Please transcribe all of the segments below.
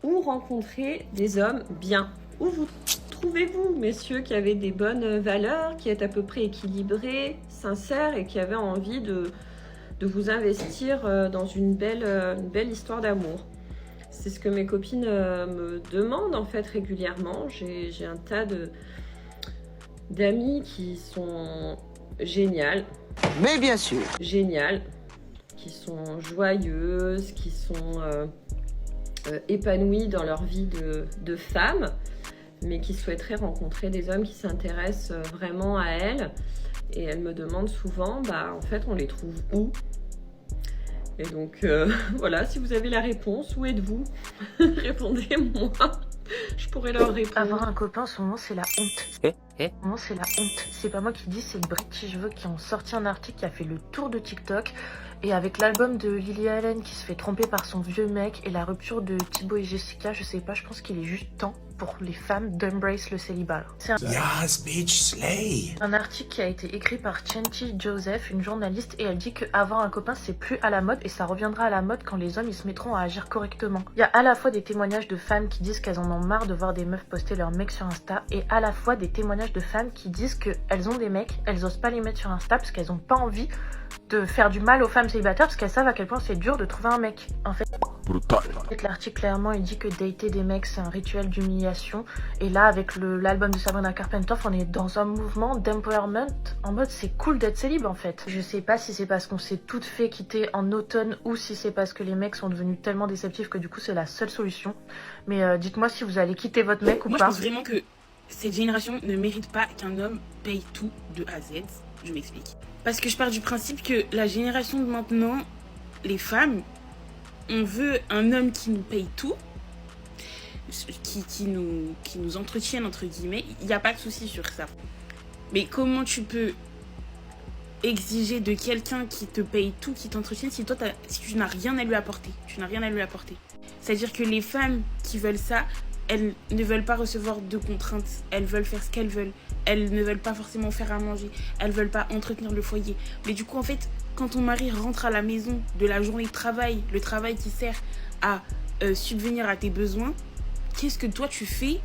Où rencontrer des hommes bien? Où vous trouvez-vous, messieurs, qui avez des bonnes valeurs, qui êtes à peu près équilibrés, sincères et qui avez envie de vous investir dans une belle histoire d'amour? C'est ce que mes copines me demandent en fait régulièrement. J'ai un tas d'amis qui sont géniales. Mais bien sûr. Géniales, qui sont joyeuses, qui sont épanouies dans leur vie de femme, mais qui souhaiteraient rencontrer des hommes qui s'intéressent vraiment à elles. Et elles me demandent souvent, en fait, on les trouve où? Et donc, voilà, si vous avez la réponse, où êtes-vous? Répondez-moi, je pourrais leur répondre. Avoir un copain, en ce moment, c'est la honte. En ce moment, c'est la honte. C'est pas moi qui dis, c'est British Vogue qui ont sorti un article qui a fait le tour de TikTok. Et avec l'album de Lily Allen qui se fait tromper par son vieux mec et la rupture de Thibaut et Jessica, je sais pas, je pense qu'il est juste temps pour les femmes d'embrace le célibat. C'est Yes, bitch, slay. un article qui a été écrit par Chanty Joseph, une journaliste, et elle dit que avoir un copain c'est plus à la mode et ça reviendra à la mode quand les hommes ils se mettront à agir correctement. Il y a à la fois des témoignages de femmes qui disent qu'elles en ont marre de voir des meufs poster leurs mecs sur Insta et à la fois des témoignages de femmes qui disent qu'elles ont des mecs, elles osent pas les mettre sur Insta parce qu'elles ont pas envie de faire du mal aux femmes célibataires parce qu'elles savent à quel point c'est dur de trouver un mec. En fait, l'article clairement il dit que dater des mecs c'est un rituel d'humiliation et là avec l'album de Sabrina Carpenter on est dans un mouvement d'empowerment en mode c'est cool d'être célib en fait. Je sais pas si c'est parce qu'on s'est toutes fait quitter en automne ou si c'est parce que les mecs sont devenus tellement déceptifs que du coup c'est la seule solution. Mais dites-moi si vous allez quitter votre mec ou Moi, pas. je pense vraiment que cette génération ne mérite pas qu'un homme paye tout de A à Z. Je m'explique. Parce que je pars du principe que la génération de maintenant, les femmes, on veut un homme qui nous paye tout, qui nous entretienne, entre guillemets. Il n'y a pas de souci sur ça. Mais comment tu peux exiger de quelqu'un qui te paye tout, qui t'entretienne, si tu n'as rien à lui apporter? Tu n'as rien à lui apporter. C'est-à-dire que les femmes qui veulent ça, elles ne veulent pas recevoir de contraintes. Elles veulent faire ce qu'elles veulent. Elles ne veulent pas forcément faire à manger. Elles veulent pas entretenir le foyer. Mais du coup, en fait, quand ton mari rentre à la maison de la journée de travail, le travail qui sert à subvenir à tes besoins, qu'est-ce que toi tu fais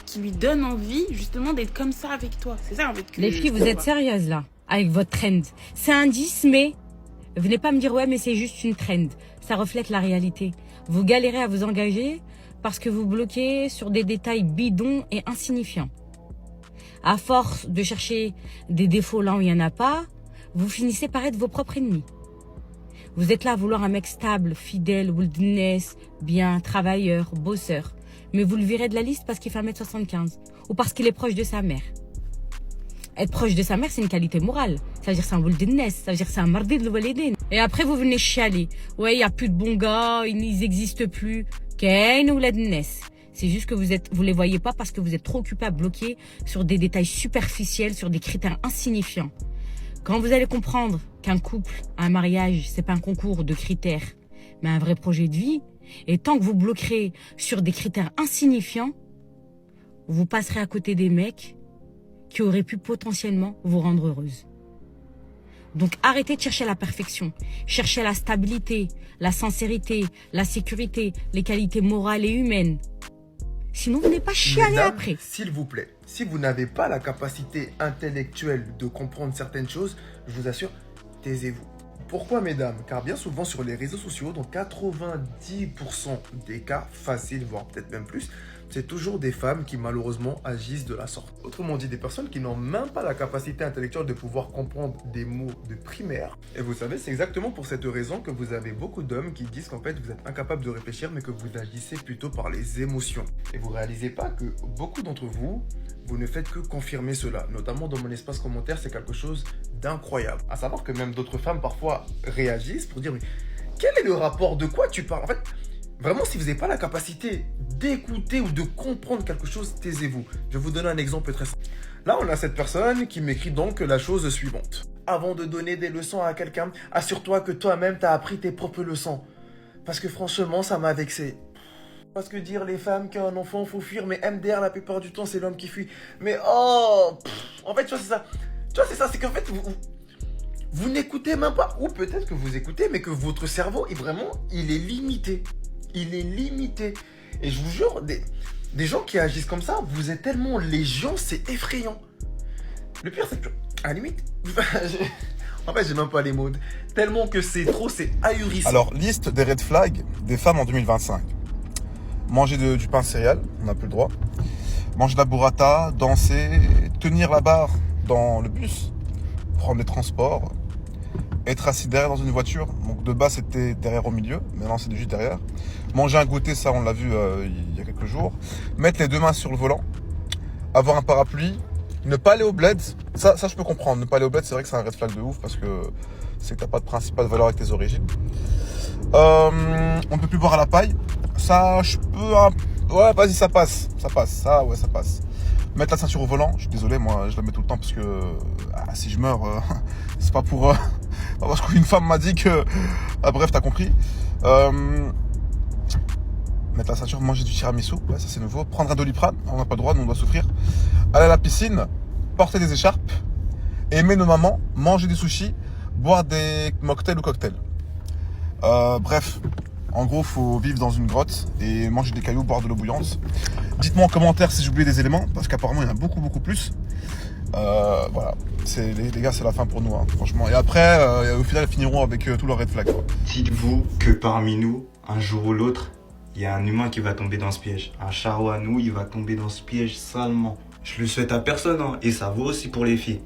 qui lui donne envie justement d'être comme ça avec toi? C'est ça en fait que... Les filles, vous êtes sérieuses là, avec votre trend. C'est un 10, mais venez pas me dire ouais, mais c'est juste une trend. Ça reflète la réalité. Vous galérez à vous engager parce que vous bloquez sur des détails bidons et insignifiants. À force de chercher des défauts là où il n'y en a pas, vous finissez par être vos propres ennemis. Vous êtes là à vouloir un mec stable, fidèle, wilderness, bien, travailleur, bosseur. Mais vous le virez de la liste parce qu'il fait 1m75 ou parce qu'il est proche de sa mère. Être proche de sa mère, c'est une qualité morale. Ça veut dire que c'est un wilderness, ça veut dire que c'est un mardi de l'Walidin. Et après, vous venez chialer. Ouais, il n'y a plus de bons gars, ils n'existent plus. Qu'est-ce ou wilderness? C'est juste que vous les voyez pas parce que vous êtes trop occupé à bloquer sur des détails superficiels, sur des critères insignifiants. Quand vous allez comprendre qu'un couple, un mariage, c'est pas un concours de critères, mais un vrai projet de vie, et tant que vous bloquerez sur des critères insignifiants, vous passerez à côté des mecs qui auraient pu potentiellement vous rendre heureuse. Donc arrêtez de chercher la perfection, cherchez la stabilité, la sincérité, la sécurité, les qualités morales et humaines. Sinon, vous n'êtes pas chialer Mesdames, après. s'il vous plaît, si vous n'avez pas la capacité intellectuelle de comprendre certaines choses, je vous assure, taisez-vous. Pourquoi, mesdames? Car bien souvent sur les réseaux sociaux, dans 90% des cas faciles, voire peut-être même plus, c'est toujours des femmes qui malheureusement agissent de la sorte. Autrement dit, des personnes qui n'ont même pas la capacité intellectuelle de pouvoir comprendre des mots de primaire. Et vous savez, c'est exactement pour cette raison que vous avez beaucoup d'hommes qui disent qu'en fait, vous êtes incapable de réfléchir, mais que vous agissez plutôt par les émotions. Et vous réalisez pas que beaucoup d'entre vous, vous ne faites que confirmer cela. Notamment dans mon espace commentaire, c'est quelque chose d'incroyable. À savoir que même d'autres femmes parfois réagissent pour dire « Mais quel est le rapport? De quoi tu parles ?» En fait, vraiment, si vous n'avez pas la capacité d'écouter ou de comprendre quelque chose, taisez-vous. Je vais vous donner un exemple très simple. Là, on a cette personne qui m'écrit donc la chose suivante. Avant de donner des leçons à quelqu'un, assure-toi que toi-même, tu as appris tes propres leçons. Parce que franchement, ça m'a vexé. Parce que dire les femmes qu'un enfant faut fuir, mais MDR la plupart du temps c'est l'homme qui fuit. Mais oh, en fait tu vois c'est ça. Tu vois c'est ça, c'est qu'en fait vous n'écoutez même pas. Ou peut-être que vous écoutez, mais que votre cerveau est vraiment, il est limité. Il est limité. Et je vous jure, des gens qui agissent comme ça, vous êtes tellement légion, c'est effrayant. Le pire, c'est que, à la limite, en fait, j'ai même pas les mots. Tellement que c'est trop, c'est ahurissant. Alors, liste des red flags des femmes en 2025. Manger du pain céréal, on n'a plus le droit. Manger de la burrata, danser, tenir la barre dans le bus, prendre les transports, être assis derrière dans une voiture. Donc de base, c'était derrière au milieu, maintenant c'est juste derrière. Manger un goûter, ça on l'a vu il y a quelques jours. Mettre les deux mains sur le volant, avoir un parapluie, ne pas aller au bled. Ça je peux comprendre. Ne pas aller au bled, c'est vrai que c'est un red flag de ouf parce que c'est que t'as pas de principe, pas de valeur avec tes origines. On ne peut plus boire à la paille. Ça, je peux... Ouais, vas-y, ça passe. Ça passe. Ça, ouais, ça passe. Mettre la ceinture au volant. Je suis désolé, moi, je la mets tout le temps parce que si je meurs, c'est pas pour... parce qu'une femme m'a dit que... Ah, bref, t'as compris. Mettre la ceinture, manger du tiramisu. Ouais, ça, c'est nouveau. Prendre un Doliprane. On n'a pas le droit, nous, on doit souffrir. Aller à la piscine. Porter des écharpes. Aimer nos mamans. Manger des sushis. Boire des mocktails ou cocktails. Bref, en gros, faut vivre dans une grotte et manger des cailloux, boire de l'eau bouillante. Dites-moi en commentaire si j'ai oublié des éléments, parce qu'apparemment il y en a beaucoup plus. Voilà, les gars, c'est la fin pour nous, hein, franchement. Et après, au final, ils finiront avec tous leurs red flags. Dites-vous que parmi nous, un jour ou l'autre, il y a un humain qui va tomber dans ce piège. Un charreau à nous, il va tomber dans ce piège salement. Je le souhaite à personne, hein, et ça vaut aussi pour les filles.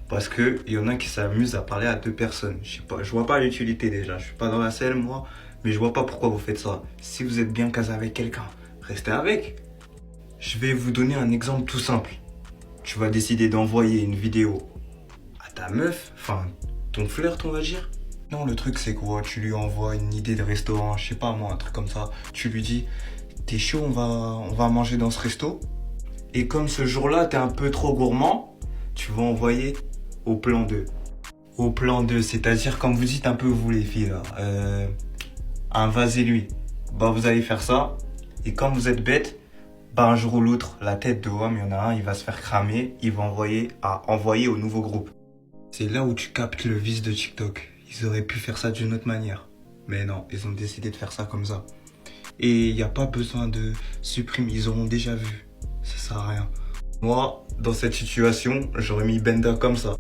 Parce que il y en a qui s'amusent à parler à deux personnes. Je sais pas, je vois pas l'utilité déjà. Je suis pas dans la selle moi, mais je vois pas pourquoi vous faites ça. Si vous êtes bien casé avec quelqu'un, restez avec. Je vais vous donner un exemple tout simple. Tu vas décider d'envoyer une vidéo à ta meuf, enfin ton flirt on va dire. Non, le truc c'est quoi? Tu lui envoies une idée de restaurant, je sais pas moi, un truc comme ça. Tu lui dis, t'es chaud, on va manger dans ce resto. Et comme ce jour-là t'es un peu trop gourmand, tu vas envoyer au plan 2. Au plan 2, c'est-à-dire quand vous dites un peu vous les filles là, un vase et lui, bah vous allez faire ça. Et quand vous êtes bête, bah un jour ou l'autre, la tête de homme, il y en a un, il va se faire cramer, il va envoyer au nouveau groupe. C'est là où tu captes le vice de TikTok. Ils auraient pu faire ça d'une autre manière. Mais non, ils ont décidé de faire ça comme ça. Et il n'y a pas besoin de supprimer, ils auront déjà vu. Ça sert à rien. Moi, dans cette situation, j'aurais mis Benda comme ça.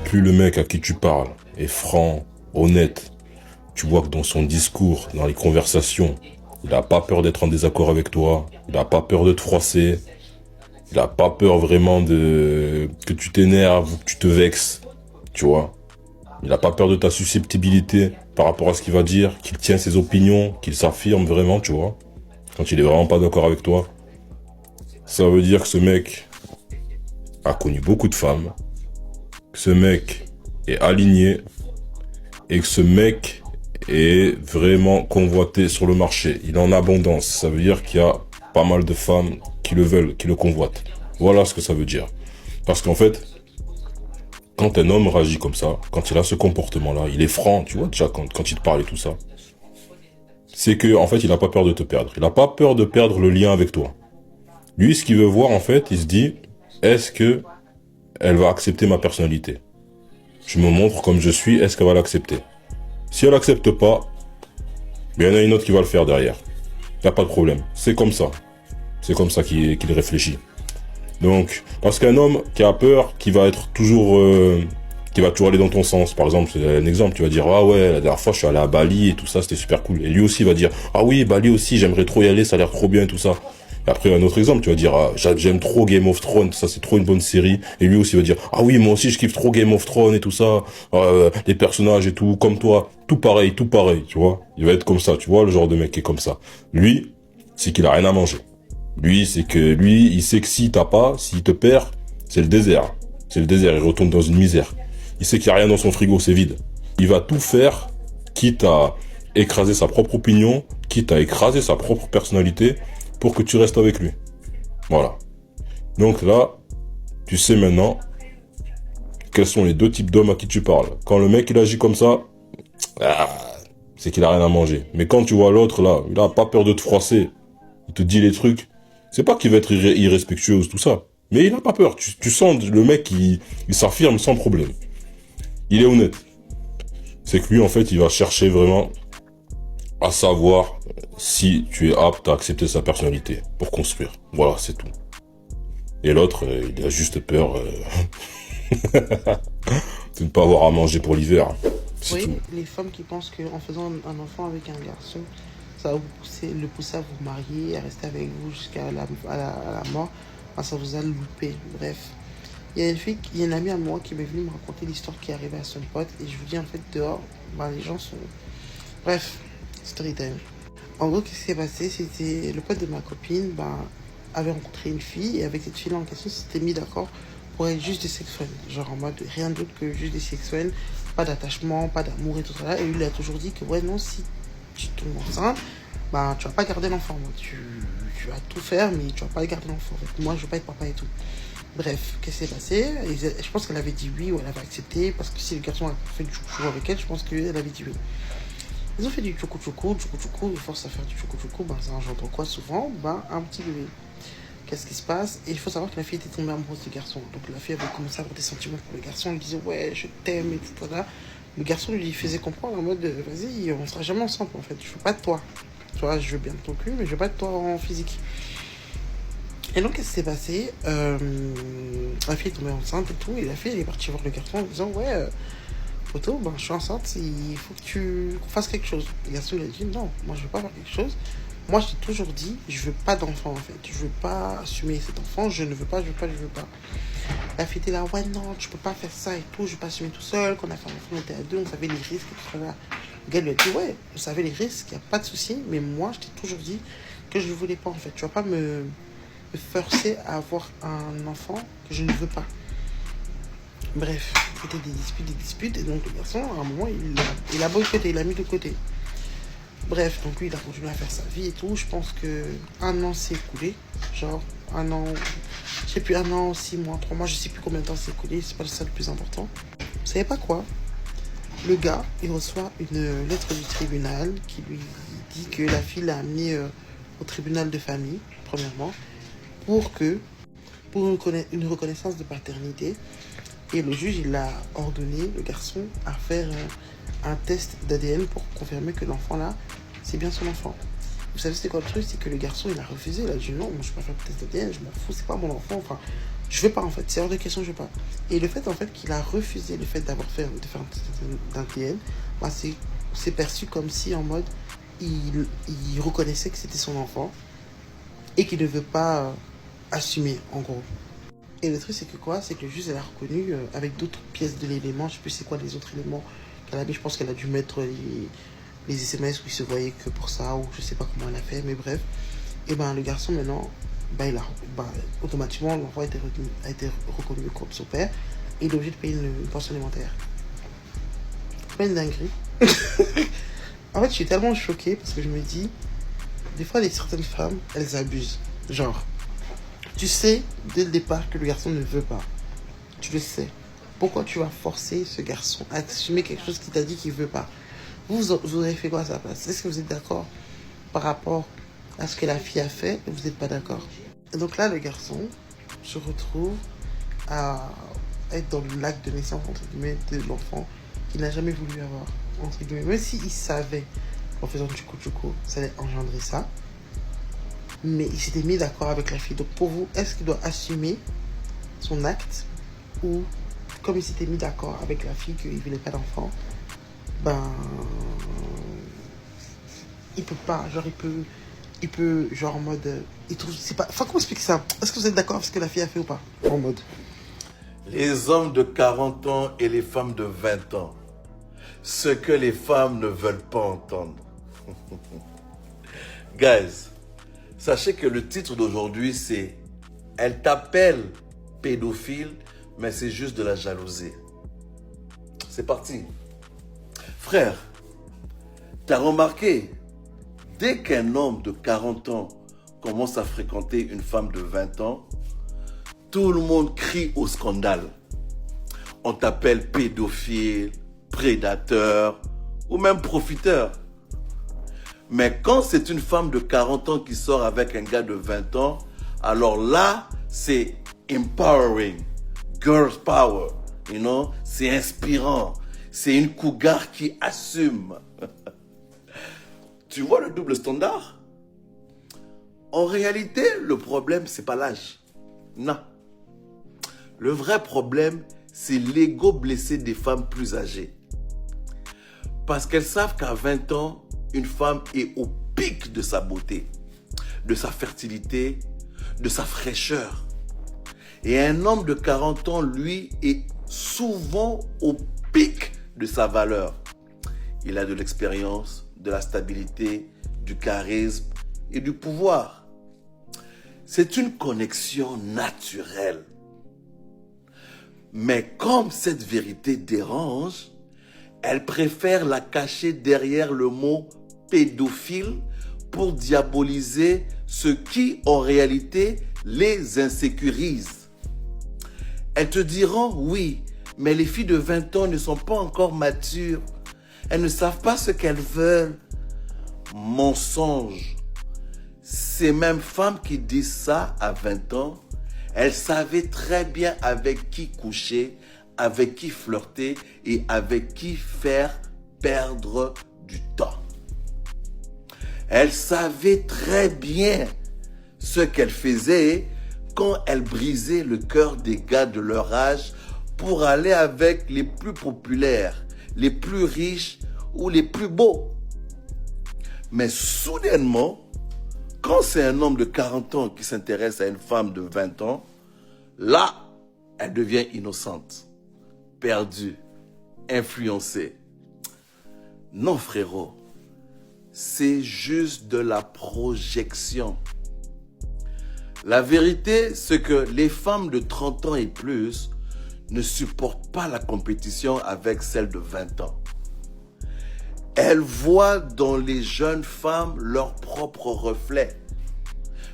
Plus le mec à qui tu parles est franc, honnête, tu vois que dans son discours, dans les conversations, il n'a pas peur d'être en désaccord avec toi, il n'a pas peur de te froisser, il n'a pas peur vraiment que tu t'énerves ou que tu te vexes, tu vois. Il n'a pas peur de ta susceptibilité par rapport à ce qu'il va dire, qu'il tient ses opinions, qu'il s'affirme vraiment, tu vois. Quand il est vraiment pas d'accord avec toi, ça veut dire que ce mec a connu beaucoup de femmes, que ce mec est aligné et que ce mec est vraiment convoité sur le marché. Il est en abondance. Ça veut dire qu'il y a pas mal de femmes qui le veulent, qui le convoitent. Voilà ce que ça veut dire. Parce qu'en fait, quand un homme réagit comme ça, quand il a ce comportement-là, il est franc, tu vois, déjà quand il te parle et tout ça, c'est que en fait, il n'a pas peur de te perdre. Il n'a pas peur de perdre le lien avec toi. Lui, ce qu'il veut voir, en fait, il se dit, est-ce que elle va accepter ma personnalité? Je me montre comme je suis, est-ce qu'elle va l'accepter? Si elle accepte pas, il y en a une autre qui va le faire derrière. Il n'y a pas de problème. C'est comme ça. C'est comme ça qu'il réfléchit. Donc, parce qu'un homme qui a peur, qui va toujours aller dans ton sens. Par exemple, c'est un exemple, tu vas dire, ah ouais, la dernière fois je suis allé à Bali et tout ça, c'était super cool. Et lui aussi va dire, ah oui, Bali aussi, j'aimerais trop y aller, ça a l'air trop bien et tout ça. Et après, un autre exemple, tu vas dire, ah, j'aime trop Game of Thrones, ça c'est trop une bonne série. Et lui aussi va dire, ah oui, moi aussi je kiffe trop Game of Thrones et tout ça, les personnages et tout, comme toi, tout pareil, tu vois. Il va être comme ça, tu vois, le genre de mec qui est comme ça. Lui, c'est qu'il a rien à manger. Lui, c'est que lui, il sait que s'il te perd, c'est le désert. C'est le désert, il retourne dans une misère. Il sait qu'il n'y a rien dans son frigo, c'est vide. Il va tout faire, quitte à écraser sa propre opinion, quitte à écraser sa propre personnalité, pour que tu restes avec lui. Voilà. Donc là, tu sais maintenant quels sont les deux types d'hommes à qui tu parles. Quand le mec il agit comme ça, c'est qu'il a rien à manger. Mais quand tu vois l'autre là, il a pas peur de te froisser, il te dit les trucs, C'est pas qu'il va être irrespectueux ou tout ça. Mais il a pas peur. Tu sens le mec, il s'affirme sans problème. Il est honnête. C'est que lui, en fait, il va chercher vraiment à savoir si tu es apte à accepter sa personnalité pour construire. Voilà, c'est tout. Et l'autre, il a juste peur de ne pas avoir à manger pour l'hiver. C'est Oui, tout. les femmes qui pensent qu'en faisant un enfant avec un garçon, ça va le pousser à vous marier, à rester avec vous jusqu'à la mort, ça vous a loupé. Bref. Il y a une amie à moi qui m'est venue me raconter l'histoire qui est arrivée à son pote. Et je vous dis, en fait, dehors, les gens sont... Bref, story time. En gros, qu'est-ce qui s'est passé? C'était le pote de ma copine avait rencontré une fille. Et avec cette fille-là en question, s'était mis d'accord pour être juste des sexuels. Genre en mode rien d'autre que juste des sexuels. Pas d'attachement, pas d'amour et tout ça. Et lui, il a toujours dit que, ouais, non, si tu tombes enceinte, tu vas pas garder l'enfant. Tu vas tout faire, mais tu vas pas garder l'enfant. En fait, moi, je veux pas être papa et tout. Bref, qu'est-ce qui s'est passé? Je pense qu'elle avait dit oui ou elle avait accepté. Parce que si le garçon a fait du chouchou avec elle, je pense qu'elle avait dit oui. Ils ont fait du choucou-choucou. Ils forcent à faire du choucou-choucou. Ça engendre quoi souvent? Un petit bébé. Qu'est-ce qui se passe? Et il faut savoir que la fille était tombée amoureuse du garçon. Donc la fille avait commencé à avoir des sentiments pour le garçon. Elle lui disait ouais, je t'aime et tout. Voilà. Le garçon lui faisait comprendre en mode vas-y, on sera jamais ensemble en fait. Je veux pas de toi. Tu vois, je veux bien de ton cul, mais je veux pas de toi en physique. Et donc, qu'est-ce qui s'est passé? La fille est tombée enceinte et tout, et la fille, elle est partie voir le garçon en disant ouais, Otto, je suis enceinte, il faut que qu'on fasse quelque chose. Le garçon lui a dit non, moi je veux pas faire quelque chose. Moi, je t'ai toujours dit, je veux pas d'enfant en fait. Je veux pas assumer cet enfant, je ne veux pas. La fille était là, ouais, non, tu peux pas faire ça et tout, je veux pas assumer tout seul. Quand on a fait un enfant, on était à deux, on savait les risques et tout ça là. Le gars lui a dit, ouais, on savait les risques, il n'y a pas de souci, mais moi, je t'ai toujours dit que je ne voulais pas en fait. Tu vas pas me forcer à avoir un enfant que je ne veux pas. Bref, c'était des disputes, et donc le garçon, à un moment, il a boycotté, il l'a mis de côté. Bref, donc lui, il a continué à faire sa vie et tout. Je pense que 1 an s'est écoulé. Genre, 1 an, je sais plus, 1 an, 6 mois, 3 mois, je sais plus combien de temps s'est écoulé. C'est pas ça le plus important. Vous savez pas quoi? Le gars, il reçoit une lettre du tribunal qui lui dit que la fille l'a amené au tribunal de famille, premièrement, pour une reconnaissance de paternité. Et le juge, il a ordonné le garçon à faire un test d'ADN pour confirmer que l'enfant là, c'est bien son enfant. Vous savez c'est quoi le truc? C'est que le garçon, il a refusé, il a dit non, moi je peux pas faire le test d'ADN, je m'en fous, c'est pas mon enfant, enfin, je veux pas en fait, c'est hors de question, je veux pas. Et le fait en fait qu'il a refusé le fait de faire un test d'ADN, c'est perçu comme si en mode, il reconnaissait que c'était son enfant et qu'il ne veut pas assumer en gros. Et le truc, c'est que quoi? C'est que le juge, elle a reconnu avec d'autres pièces de l'élément, je sais plus c'est quoi les autres éléments qu'elle a mis, je pense qu'elle a dû mettre les SMS où il se voyait que pour ça, ou je sais pas comment elle a fait, mais bref. Et le garçon, maintenant, automatiquement, l'enfant a été reconnu contre son père, et il est obligé de payer une pension alimentaire. C'est pas une dinguerie. En fait, je suis tellement choquée parce que je me dis, des fois, certaines femmes, elles abusent. Genre, tu sais dès le départ que le garçon ne veut pas. Tu le sais. Pourquoi tu vas forcer ce garçon à assumer quelque chose qu'il t'a dit qu'il ne veut pas? Vous avez fait quoi à sa place? Est-ce que vous êtes d'accord par rapport à ce que la fille a fait ou vous n'êtes pas d'accord? Et donc là, le garçon se retrouve à être dans le lac de naissance, entre guillemets, de l'enfant qu'il n'a jamais voulu avoir, entre guillemets. Même s'il savait, en faisant du chouchou, ça allait engendrer ça. Mais il s'était mis d'accord avec la fille. Donc pour vous, est-ce qu'il doit assumer son acte? Ou comme il s'était mis d'accord avec la fille qu'il ne voulait pas d'enfant, il peut pas. Genre il peut genre en mode... il trouve, c'est pas, enfin comment expliquer ça? Est-ce que vous êtes d'accord avec ce que la fille a fait ou pas? En mode... Les hommes de 40 ans et les femmes de 20 ans. Ce que les femmes ne veulent pas entendre. Guys, sachez que le titre d'aujourd'hui, c'est « Elle t'appelle pédophile, mais c'est juste de la jalousie ». C'est parti. Frère, t'as remarqué, dès qu'un homme de 40 ans commence à fréquenter une femme de 20 ans, tout le monde crie au scandale. On t'appelle pédophile, prédateur ou même profiteur. Mais quand c'est une femme de 40 ans qui sort avec un gars de 20 ans, alors là, c'est empowering, girls power, you know, c'est inspirant, c'est une cougar qui assume. Tu vois le double standard? En réalité, le problème, c'est pas l'âge. Non. Le vrai problème, c'est l'ego blessé des femmes plus âgées. Parce qu'elles savent qu'à 20 ans, une femme est au pic de sa beauté, de sa fertilité, de sa fraîcheur. Et un homme de 40 ans, lui, est souvent au pic de sa valeur. Il a de l'expérience, de la stabilité, du charisme et du pouvoir. C'est une connexion naturelle. Mais comme cette vérité dérange, elle préfère la cacher derrière le mot pédophile pour diaboliser ce qui, en réalité, les insécurise. Elles te diront, oui, mais les filles de 20 ans ne sont pas encore matures. Elles ne savent pas ce qu'elles veulent. Mensonge. Ces mêmes femmes qui disent ça à 20 ans, elles savaient très bien avec qui coucher, avec qui flirter et avec qui faire perdre du temps. Elles savaient très bien ce qu'elles faisaient quand elles brisaient le cœur des gars de leur âge pour aller avec les plus populaires, les plus riches ou les plus beaux. Mais soudainement, quand c'est un homme de 40 ans qui s'intéresse à une femme de 20 ans, là, elle devient innocente, perdue, influencée. Non, frérot, c'est juste de la projection. La vérité, c'est que les femmes de 30 ans et plus ne supportent pas la compétition avec celles de 20 ans. Elles voient dans les jeunes femmes leur propre reflet,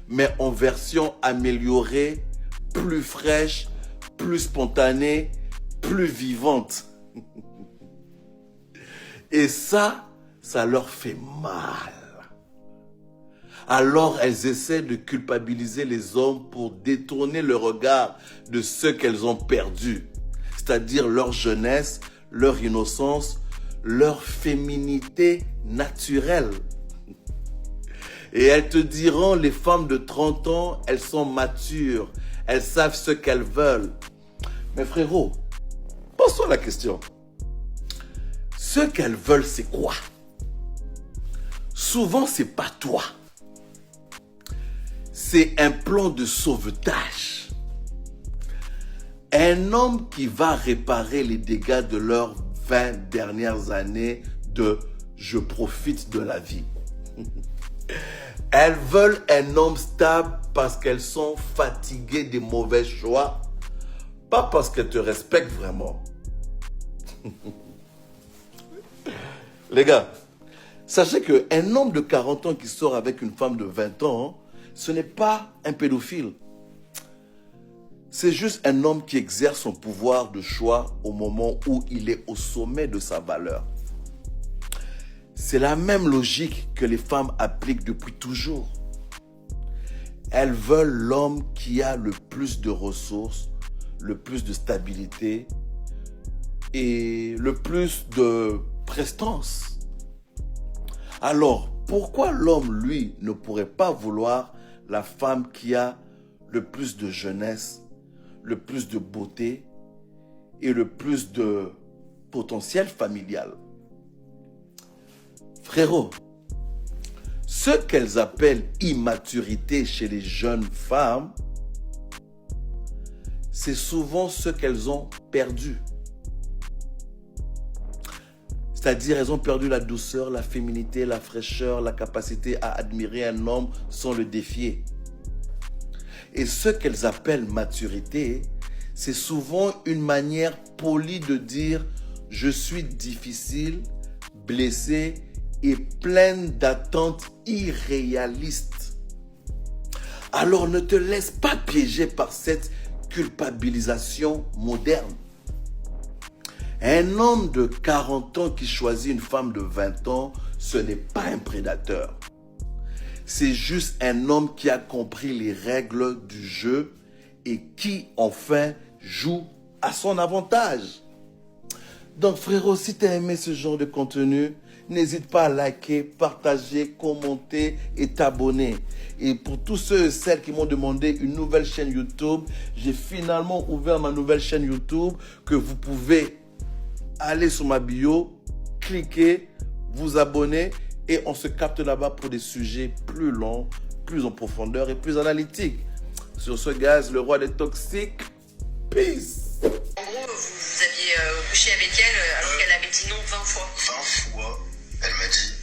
mais en version améliorée, plus fraîche, plus spontanée, plus vivante. Et ça leur fait mal. Alors elles essaient de culpabiliser les hommes pour détourner le regard de ce qu'elles ont perdu, c'est-à-dire leur jeunesse, leur innocence, leur féminité naturelle. Et elles te diront, les femmes de 30 ans, elles sont matures, elles savent ce qu'elles veulent. Mais frérot, pose-toi la question. Ce qu'elles veulent, c'est quoi? Souvent, c'est pas toi. C'est un plan de sauvetage. Un homme qui va réparer les dégâts de leurs 20 dernières années de « je profite de la vie ». Elles veulent un homme stable parce qu'elles sont fatiguées des mauvais choix, pas parce qu'elles te respectent vraiment. Les gars, sachez qu'un homme de 40 ans qui sort avec une femme de 20 ans, ce n'est pas un pédophile. C'est juste un homme qui exerce son pouvoir de choix au moment où il est au sommet de sa valeur. C'est la même logique que les femmes appliquent depuis toujours. Elles veulent l'homme qui a le plus de ressources, le plus de stabilité et le plus de prestance. Alors, pourquoi l'homme, lui, ne pourrait pas vouloir la femme qui a le plus de jeunesse, le plus de beauté et le plus de potentiel familial? Frérot, ce qu'elles appellent immaturité chez les jeunes femmes, c'est souvent ce qu'elles ont perdu. C'est-à-dire, elles ont perdu la douceur, la féminité, la fraîcheur, la capacité à admirer un homme sans le défier. Et ce qu'elles appellent maturité, c'est souvent une manière polie de dire « je suis difficile, blessé et pleine d'attentes irréalistes ». Alors ne te laisse pas piéger par cette culpabilisation moderne. Un homme de 40 ans qui choisit une femme de 20 ans, ce n'est pas un prédateur. c'est juste un homme qui a compris les règles du jeu et qui, enfin, joue à son avantage. Donc, frérot, si tu as aimé ce genre de contenu, n'hésite pas à liker, partager, commenter et t'abonner. Et pour tous ceux et celles qui m'ont demandé une nouvelle chaîne YouTube, j'ai finalement ouvert ma nouvelle chaîne YouTube que vous pouvez aller sur ma bio, cliquer, vous abonner et on se capte là-bas pour des sujets plus longs, plus en profondeur et plus analytiques. Sur ce, guys, le roi des toxiques, peace! En gros, vous aviez couché avec elle alors qu'elle avait dit non 20 fois. 20 fois, elle m'a dit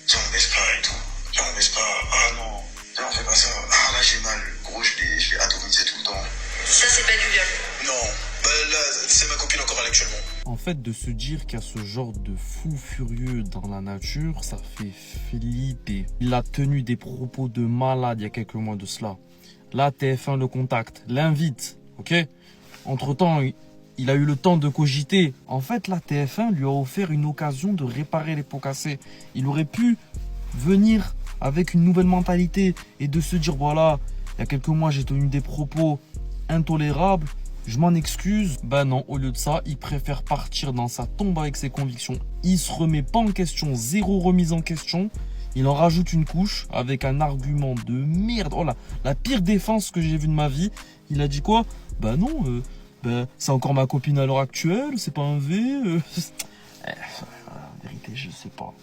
tiens, on baisse pas et tout. Tiens, on baisse pas. Ah non, tiens, on fait pas ça. Ah là, j'ai mal. Gros, je l'ai atomisé tout le temps. Ça, c'est pas du viol. Non, bah là, c'est ma copine encore actuellement. En fait, de se dire qu'il y a ce genre de fou furieux dans la nature, ça fait flipper. Il a tenu des propos de malade il y a quelques mois de cela. Là, TF1 le contacte, l'invite, ok? Entre-temps, il a eu le temps de cogiter. En fait, là, TF1 lui a offert une occasion de réparer les pots cassés. Il aurait pu venir avec une nouvelle mentalité et de se dire, voilà, il y a quelques mois, j'ai tenu des propos intolérables. Je m'en excuse. Ben non, au lieu de ça, il préfère partir dans sa tombe avec ses convictions. Il se remet pas en question, zéro remise en question. Il en rajoute une couche avec un argument de merde. Oh là, la pire défense que j'ai vue de ma vie. Il a dit quoi? Ben non, c'est encore ma copine à l'heure actuelle, c'est pas un V. La vérité, je sais pas.